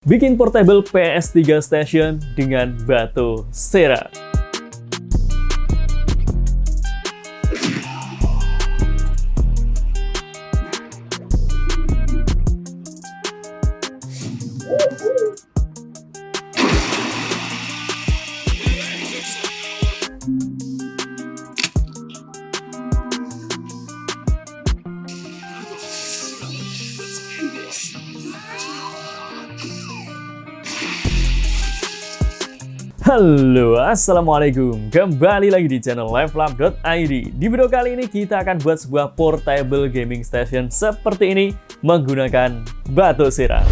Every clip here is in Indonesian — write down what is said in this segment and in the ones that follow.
Bikin portable PS3 Station dengan Batocera. Halo, assalamualaikum. Kembali lagi di channel Levelab.id. Di video kali ini kita akan buat sebuah portable gaming station seperti ini menggunakan Batocera.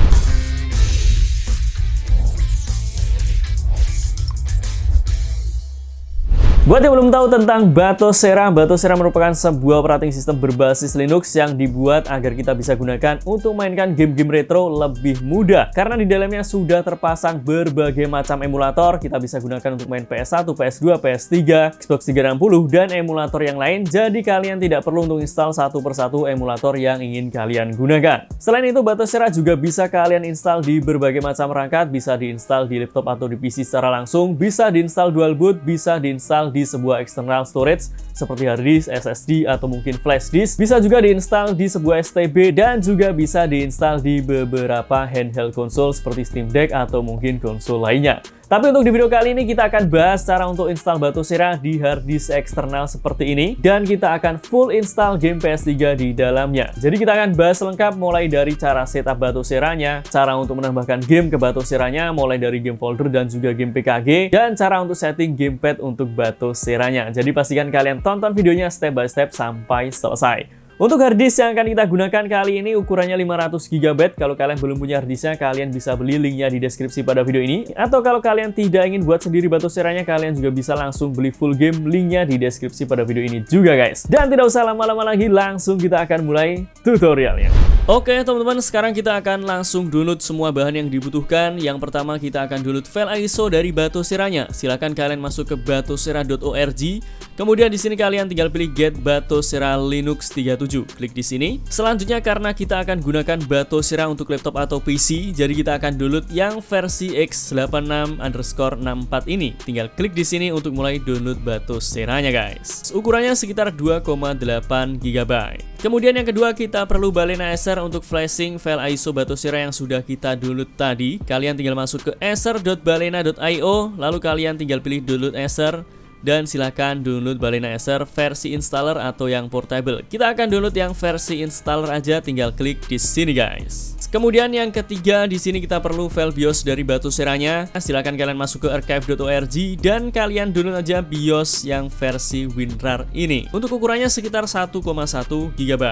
Buat yang belum tahu tentang Batocera, Batocera merupakan sebuah operating system berbasis Linux yang dibuat agar kita bisa gunakan untuk mainkan game-game retro lebih mudah. Karena di dalamnya sudah terpasang berbagai macam emulator, kita bisa gunakan untuk main PS1, PS2, PS3, Xbox 360, dan emulator yang lain. Jadi kalian tidak perlu untuk install satu persatu emulator yang ingin kalian gunakan. Selain itu, Batocera juga bisa kalian install di berbagai macam perangkat, bisa diinstal di laptop atau di PC secara langsung, bisa diinstal dual boot, bisa diinstal di sebuah external storage seperti hard disk, SSD, atau mungkin flash disk. Bisa juga diinstal di sebuah STB dan juga bisa diinstal di beberapa handheld konsol seperti Steam Deck atau mungkin konsol lainnya. Tapi untuk di video kali ini kita akan bahas cara untuk install Batocera di hard disk eksternal seperti ini, dan kita akan full install game PS3 di dalamnya. Jadi kita akan bahas lengkap mulai dari cara setup Batoceranya, cara untuk menambahkan game ke Batoceranya, mulai dari game folder dan juga game PKG, dan cara untuk setting gamepad untuk Batoceranya. Jadi pastikan kalian tonton videonya step by step sampai selesai. Untuk hard disk yang akan kita gunakan kali ini ukurannya 500 GB. Kalau kalian belum punya hard disknya, kalian bisa beli linknya di deskripsi pada video ini. Atau kalau kalian tidak ingin buat sendiri Batoceranya, kalian juga bisa langsung beli full game, linknya di deskripsi pada video ini juga guys. Dan tidak usah lama-lama lagi, langsung kita akan mulai tutorialnya. Oke teman-teman, sekarang kita akan langsung download semua bahan yang dibutuhkan. Yang pertama kita akan download file ISO dari Batoceranya. Silahkan kalian masuk ke batocera.org. Kemudian di sini kalian tinggal pilih Get Batocera Linux 37. Klik di sini. Selanjutnya karena kita akan gunakan Batocera untuk laptop atau PC, jadi kita akan download yang versi x86_64 ini. Tinggal klik di sini untuk mulai download Batoceranya guys. Ukurannya sekitar 2,8 GB. Kemudian yang kedua kita perlu Balena Acer untuk flashing file ISO Batocera yang sudah kita download tadi. Kalian tinggal masuk ke acer.balena.io, lalu kalian tinggal pilih download Acer. Dan silahkan download Balena Acer versi installer atau yang portable. Kita akan download yang versi installer aja, tinggal klik di sini guys. Kemudian yang ketiga di sini kita perlu file BIOS dari Batoceranya. Silahkan kalian masuk ke archive.org dan kalian download aja BIOS yang versi WinRAR ini. Untuk ukurannya sekitar 1,1 GB.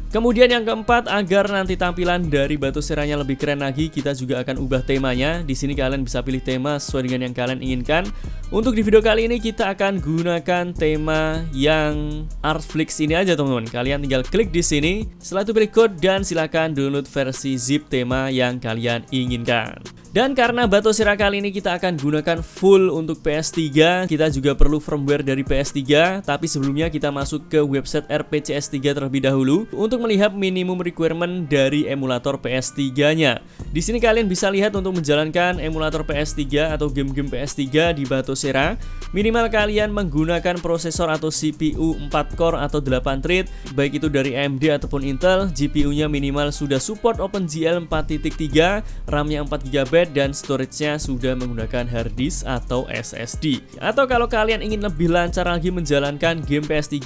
Kemudian yang keempat, agar nanti tampilan dari Batoceranya lebih keren lagi, kita juga akan ubah temanya. Di sini kalian bisa pilih tema sesuai dengan yang kalian inginkan. Untuk di video kali ini kita akan gunakan tema yang Artflix ini aja teman-teman. Kalian tinggal klik di sini, setelah itu pilih code dan silakan download versi zip tema yang kalian inginkan. Dan karena Batocera kali ini kita akan gunakan full untuk PS3, kita juga perlu firmware dari PS3. Tapi sebelumnya kita masuk ke website RPCS3 terlebih dahulu untuk melihat minimum requirement dari emulator PS3-nya. Di sini kalian bisa lihat untuk menjalankan emulator PS3 atau game-game PS3 di Batocera, minimal kalian menggunakan prosesor atau CPU 4 core atau 8 thread, baik itu dari AMD ataupun Intel. GPU-nya minimal sudah support OpenGL 4.3, RAM-nya 4 GB, dan storage-nya sudah menggunakan hard disk atau SSD. Atau kalau kalian ingin lebih lancar lagi menjalankan game PS3,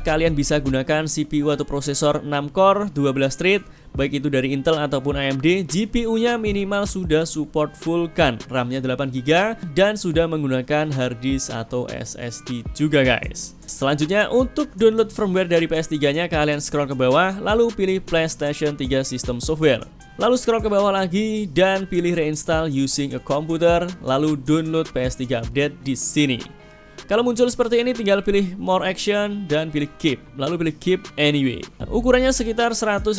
kalian bisa gunakan CPU atau prosesor 6 core 12 thread, baik itu dari Intel ataupun AMD. GPU-nya minimal sudah support Vulkan, RAM-nya 8 GB, dan sudah menggunakan hard disk atau SSD juga guys. Selanjutnya untuk download firmware dari PS3-nya, kalian scroll ke bawah lalu pilih PlayStation 3 System Software. Lalu scroll ke bawah lagi dan pilih reinstall using a computer, lalu download PS3 update di sini. Kalau muncul seperti ini tinggal pilih more action dan pilih keep, lalu pilih keep anyway. Ukurannya sekitar 150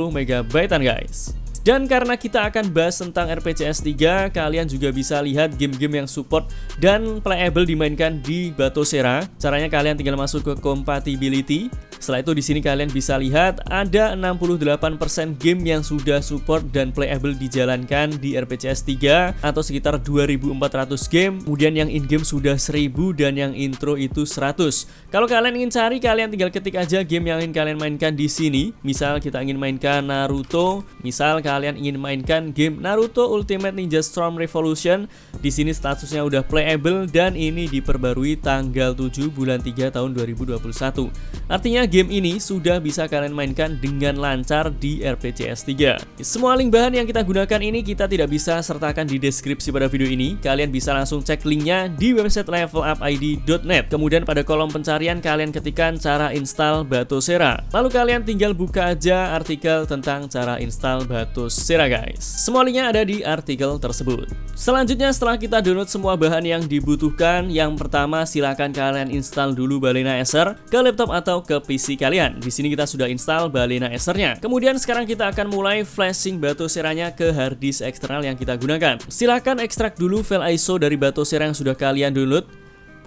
MB guys. Dan karena kita akan bahas tentang RPCS 3, kalian juga bisa lihat game-game yang support dan playable dimainkan di Batocera. Caranya kalian tinggal masuk ke compatibility, Setelah itu di sini kalian bisa lihat ada 68% game yang sudah support dan playable dijalankan di RPCS 3 atau sekitar 2400 game. Kemudian yang in-game sudah 1000 dan yang intro itu 100. Kalau kalian ingin cari, kalian tinggal ketik aja game yang ingin kalian mainkan di sini. Misal kita ingin mainkan Naruto, misal kalian ingin mainkan game Naruto Ultimate Ninja Storm Revolution. Di sini statusnya udah playable dan ini diperbarui tanggal 7 bulan 3 tahun 2021. Artinya game ini sudah bisa kalian mainkan dengan lancar di RPCS 3. Semua link bahan yang kita gunakan ini kita tidak bisa sertakan di deskripsi pada video ini. Kalian bisa langsung cek linknya di website levelupid.net. Kemudian pada kolom pencarian kalian ketikkan cara install Batocera. Lalu kalian tinggal buka aja artikel tentang cara install Batocera guys. Semua linknya ada di artikel tersebut. Selanjutnya setelah kita download semua bahan yang dibutuhkan, yang pertama silakan kalian install dulu Balena Acer ke laptop atau ke PC kalian. Di sini kita sudah install Balena Acer-nya. Kemudian sekarang kita akan mulai flashing Batoceranya ke hard disk eksternal yang kita gunakan. Silakan ekstrak dulu file ISO dari Batocera yang sudah kalian download.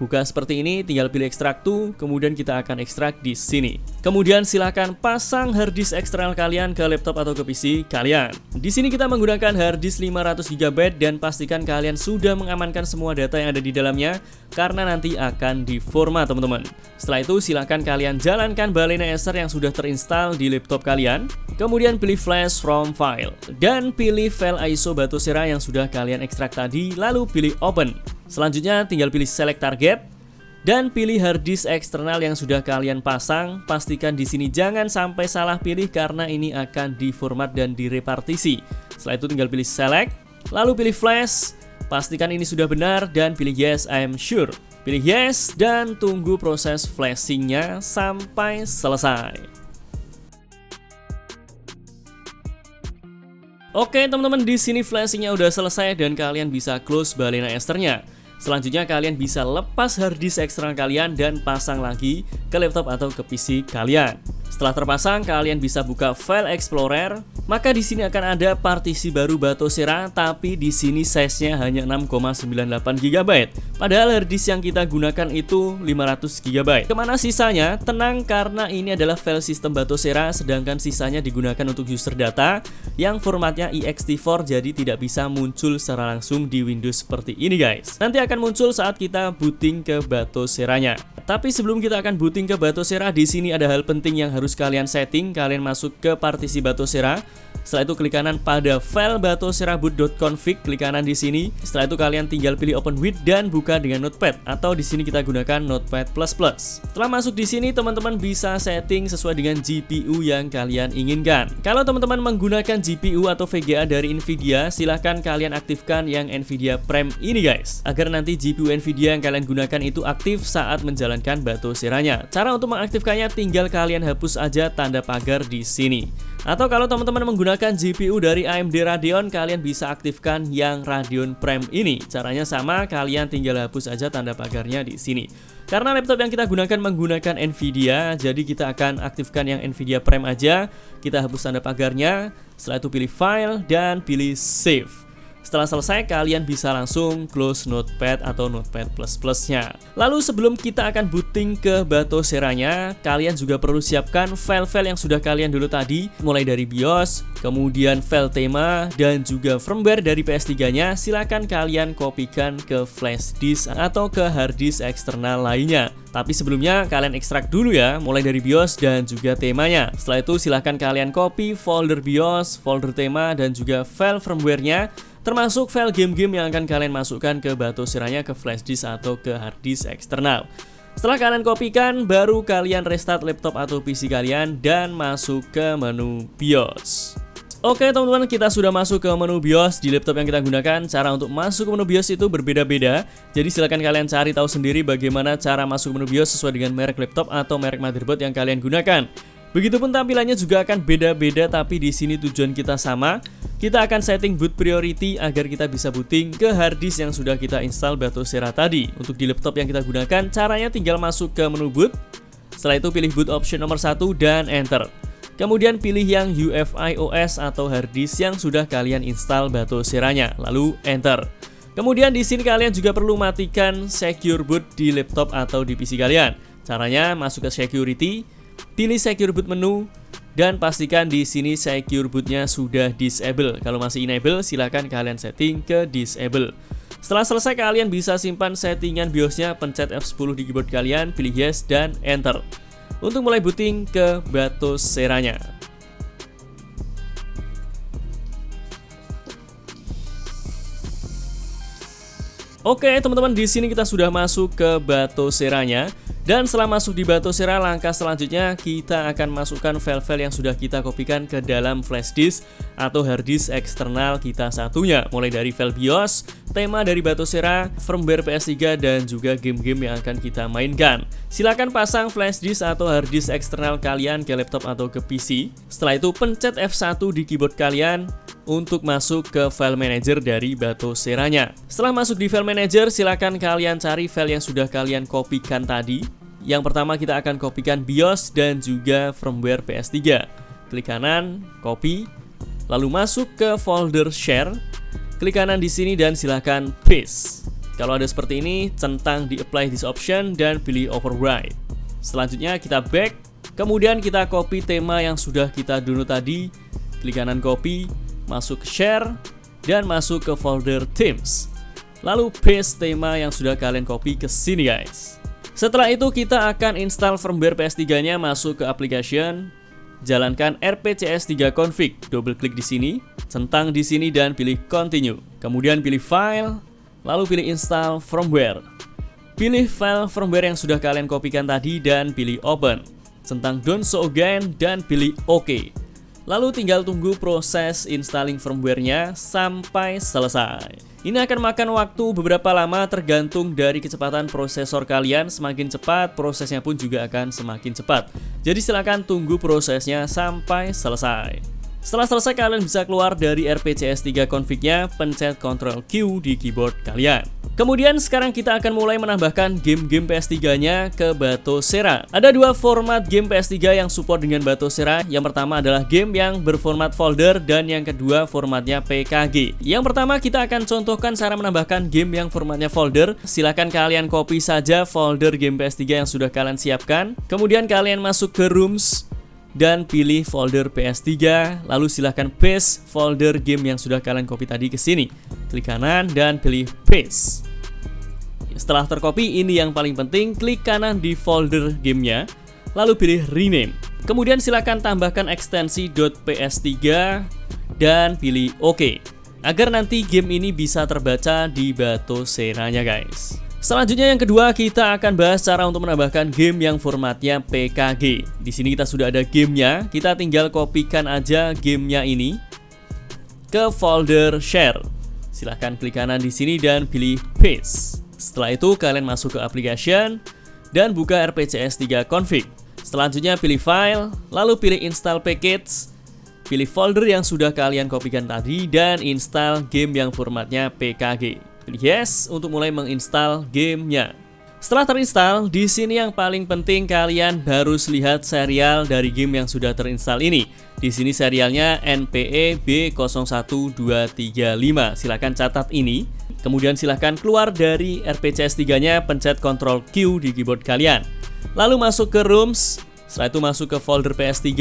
Buka seperti ini, tinggal pilih ekstrak to, kemudian kita akan ekstrak di sini. Kemudian silakan pasang hard disk eksternal kalian ke laptop atau ke PC kalian. Di sini kita menggunakan hard disk 500 GB dan pastikan kalian sudah mengamankan semua data yang ada di dalamnya karena nanti akan diformat teman-teman. Setelah itu silakan kalian jalankan Balena Acer yang sudah terinstall di laptop kalian. Kemudian pilih flash from file dan pilih file ISO Batocera yang sudah kalian ekstrak tadi, lalu pilih open. Selanjutnya tinggal pilih select target dan pilih hard disk eksternal yang sudah kalian pasang. Pastikan di sini jangan sampai salah pilih karena ini akan diformat dan direpartisi. Setelah itu tinggal pilih select, lalu pilih flash. Pastikan ini sudah benar dan pilih yes I am sure. Pilih yes dan tunggu proses flashingnya sampai selesai. Oke teman-teman, di sini flashingnya udah selesai dan kalian bisa close Balena Acer-nya. Selanjutnya kalian bisa lepas hard disk eksternal kalian dan pasang lagi ke laptop atau ke PC kalian. Setelah terpasang, kalian bisa buka File Explorer. Maka di sini akan ada partisi baru Batocera, tapi di sini size-nya hanya 6,98 GB. Padahal hard disk yang kita gunakan itu 500 GB. Kemana sisanya? Tenang, karena ini adalah file sistem Batocera, sedangkan sisanya digunakan untuk user data yang formatnya ext4, jadi tidak bisa muncul secara langsung di Windows seperti ini guys. Nanti akan muncul saat kita booting ke Batoceranya. Tapi sebelum kita akan booting ke Batocera, di sini ada hal penting yang harus kalian setting. Kalian masuk ke partisi Batocera. Setelah itu klik kanan pada file batoceraboot.config, klik kanan di sini. Setelah itu kalian tinggal pilih open with dan buka dengan Notepad, atau di sini kita gunakan Notepad++. Setelah masuk di sini, teman-teman bisa setting sesuai dengan GPU yang kalian inginkan. Kalau teman-teman menggunakan GPU atau VGA dari Nvidia, silahkan kalian aktifkan yang Nvidia Prime ini guys, agar nanti GPU Nvidia yang kalian gunakan itu aktif saat menjalankan Batoceranya. Cara untuk mengaktifkannya tinggal kalian hapus aja tanda pagar di sini. Atau kalau teman-teman menggunakan GPU dari AMD Radeon, kalian bisa aktifkan yang Radeon Prime ini. Caranya sama, kalian tinggal hapus aja tanda pagarnya di sini. Karena laptop yang kita gunakan menggunakan Nvidia, jadi kita akan aktifkan yang Nvidia Prime aja. Kita hapus tanda pagarnya, setelah itu pilih file dan pilih save. Setelah selesai, kalian bisa langsung close Notepad atau Notepad++-nya. Lalu sebelum kita akan booting ke Batoceranya, kalian juga perlu siapkan file-file yang sudah kalian dulu tadi, mulai dari BIOS, kemudian file tema, dan juga firmware dari PS3-nya. Silakan kalian kopikan ke flash disk atau ke hard disk eksternal lainnya. Tapi sebelumnya kalian ekstrak dulu ya, mulai dari BIOS dan juga temanya. Setelah itu silahkan kalian copy folder BIOS, folder tema, dan juga file firmware-nya, termasuk file game-game yang akan kalian masukkan ke Batoceranya ke flash disk atau ke hard disk eksternal. Setelah kalian kopikan, baru kalian restart laptop atau PC kalian dan masuk ke menu BIOS. Oke teman-teman, kita sudah masuk ke menu BIOS di laptop yang kita gunakan. Cara untuk masuk ke menu BIOS itu berbeda-beda. Jadi silakan kalian cari tahu sendiri bagaimana cara masuk ke menu BIOS sesuai dengan merek laptop atau merek motherboard yang kalian gunakan. Begitupun tampilannya juga akan beda-beda, tapi di sini tujuan kita sama. Kita akan setting boot priority agar kita bisa booting ke hard disk yang sudah kita install Batocera tadi. Untuk di laptop yang kita gunakan, caranya tinggal masuk ke menu boot. Setelah itu pilih boot option nomor 1 dan enter. Kemudian pilih yang UEFI OS atau hard disk yang sudah kalian install Batoceranya, lalu enter. Kemudian di sini kalian juga perlu matikan secure boot di laptop atau di PC kalian. Caranya masuk ke security, pilih Secure Boot menu, dan pastikan di sini Secure Bootnya sudah disable. Kalau masih enable, silahkan kalian setting ke disable. Setelah selesai, kalian bisa simpan settingan BIOSnya, pencet F10 di keyboard kalian, pilih yes dan enter untuk mulai booting ke Batocera-nya. Oke teman-teman, di sini kita sudah masuk ke Batocera-nya. Dan setelah masuk di Batocera, langkah selanjutnya kita akan masukkan file-file yang sudah kita kopikan ke dalam flash disk atau hard disk eksternal kita satunya. Mulai dari file BIOS, tema dari Batocera, firmware PS3, dan juga game-game yang akan kita mainkan. Silahkan pasang flash disk atau hard disk eksternal kalian ke laptop atau ke PC. Setelah itu pencet F1 di keyboard kalian untuk masuk ke file manager dari Batocera-nya. Setelah masuk di file manager, silakan kalian cari file yang sudah kalian kopikan tadi. Yang pertama kita akan kopikan BIOS dan juga firmware PS3. Klik kanan, copy, lalu masuk ke folder share. Klik kanan di sini dan silakan paste. Kalau ada seperti ini, centang di apply this option dan pilih override. Selanjutnya kita back, kemudian kita copy tema yang sudah kita download tadi. Klik kanan copy, masuk ke share, dan masuk ke folder themes. Lalu paste tema yang sudah kalian copy ke sini guys. Setelah itu kita akan install firmware PS3-nya, masuk ke application, jalankan rpcs3 config, double klik di sini, centang di sini dan pilih continue. Kemudian pilih file, lalu pilih install firmware. Pilih file firmware yang sudah kalian kopikan tadi dan pilih open. Centang don't show again dan pilih OK. Lalu tinggal tunggu proses installing firmware-nya sampai selesai. Ini akan makan waktu beberapa lama tergantung dari kecepatan prosesor kalian. Semakin cepat, prosesnya pun juga akan semakin cepat. Jadi silakan tunggu prosesnya sampai selesai. Setelah selesai, kalian bisa keluar dari rpcs3 config-nya, pencet Ctrl Q di keyboard kalian. Kemudian sekarang kita akan mulai menambahkan game-game PS3-nya ke Batocera. Ada dua format game PS3 yang support dengan Batocera. Yang pertama adalah game yang berformat folder dan yang kedua formatnya PKG. Yang pertama kita akan contohkan cara menambahkan game yang formatnya folder. Silahkan kalian copy saja folder game PS3 yang sudah kalian siapkan. Kemudian kalian masuk ke Rooms dan pilih folder PS3, lalu silahkan paste folder game yang sudah kalian copy tadi ke sini. Klik kanan dan pilih paste. Setelah tercopy, ini yang paling penting, klik kanan di folder gamenya, lalu pilih rename. Kemudian silahkan tambahkan ekstensi .ps3 dan pilih OK, agar nanti game ini bisa terbaca di Batocera-nya guys. Selanjutnya yang kedua, kita akan bahas cara untuk menambahkan game yang formatnya PKG. Di sini kita sudah ada gamenya, kita tinggal kopikan aja gamenya ini ke folder share. Silahkan klik kanan di sini dan pilih paste. Setelah itu kalian masuk ke application dan buka rpcs3 config. Selanjutnya pilih file, lalu pilih install package. Pilih folder yang sudah kalian kopikan tadi dan install game yang formatnya PKG. Pilih yes untuk mulai menginstal gamenya. Setelah terinstall, di sini yang paling penting kalian harus lihat serial dari game yang sudah terinstall ini. Di sini serialnya NPE B01235. Silahkan catat ini. Kemudian silahkan keluar dari rpcs3-nya, pencet Ctrl Q di keyboard kalian. Lalu masuk ke Rooms. Setelah itu masuk ke folder PS3,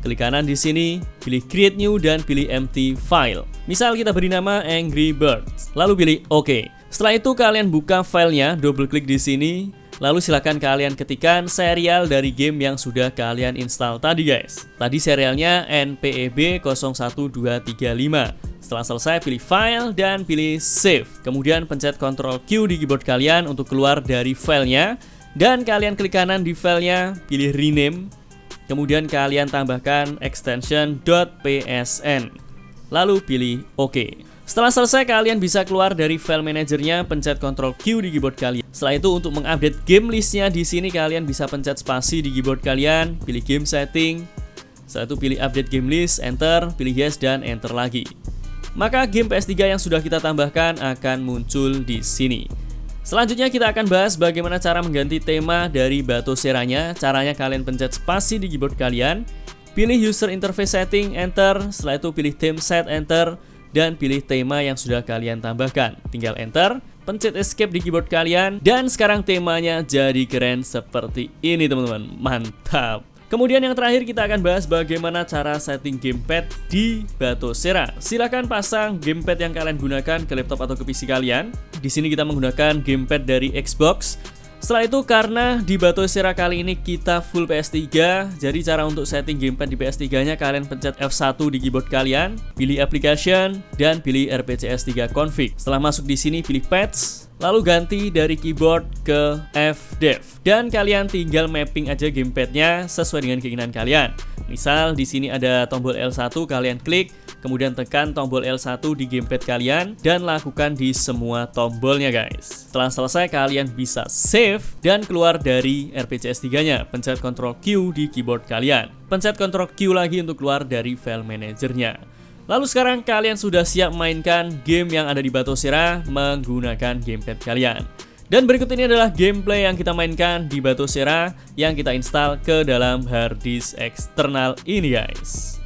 klik kanan di sini, pilih Create New dan pilih Empty File. Misal kita beri nama Angry Birds, lalu pilih OK. Setelah itu kalian buka filenya, double klik di sini, lalu silakan kalian ketikkan serial dari game yang sudah kalian install tadi guys. Tadi serialnya NPEB 01235. Setelah selesai, pilih File dan pilih Save. Kemudian pencet Ctrl Q di keyboard kalian untuk keluar dari filenya. Dan kalian klik kanan di filenya, pilih rename. Kemudian kalian tambahkan extension .psn. Lalu pilih OK. Setelah selesai, kalian bisa keluar dari file manajernya, pencet Ctrl Q di keyboard kalian. Setelah itu untuk mengupdate game listnya di sini kalian bisa pencet spasi di keyboard kalian, pilih game setting. Setelah itu pilih update game list, enter, pilih yes dan enter lagi. Maka game PS3 yang sudah kita tambahkan akan muncul di sini. Selanjutnya kita akan bahas bagaimana cara mengganti tema dari Batocera-nya. Caranya kalian pencet spasi di keyboard kalian, pilih user interface setting, enter. Setelah itu pilih theme set, enter, dan pilih tema yang sudah kalian tambahkan. Tinggal enter, pencet escape di keyboard kalian, dan sekarang temanya jadi keren seperti ini teman-teman. Mantap. Kemudian yang terakhir kita akan bahas bagaimana cara setting gamepad di Batocera. Silahkan pasang gamepad yang kalian gunakan ke laptop atau ke PC kalian. Di sini kita menggunakan gamepad dari Xbox. Setelah itu karena di Batocera kali ini kita full PS3, jadi cara untuk setting gamepad di PS3-nya kalian pencet F1 di keyboard kalian, pilih application dan pilih RPCS 3 config. Setelah masuk di sini pilih patch, lalu ganti dari keyboard ke FDev dan kalian tinggal mapping aja gamepadnya sesuai dengan keinginan kalian. Misal di sini ada tombol L1, kalian klik, kemudian tekan tombol L1 di gamepad kalian dan lakukan di semua tombolnya guys. Setelah selesai kalian bisa save dan keluar dari RPCS 3-nya. Pencet Ctrl Q di keyboard kalian. Pencet Ctrl Q lagi untuk keluar dari file manajernya. Lalu sekarang kalian sudah siap mainkan game yang ada di Batocera menggunakan gamepad kalian. Dan berikut ini adalah gameplay yang kita mainkan di Batocera yang kita install ke dalam harddisk eksternal ini guys.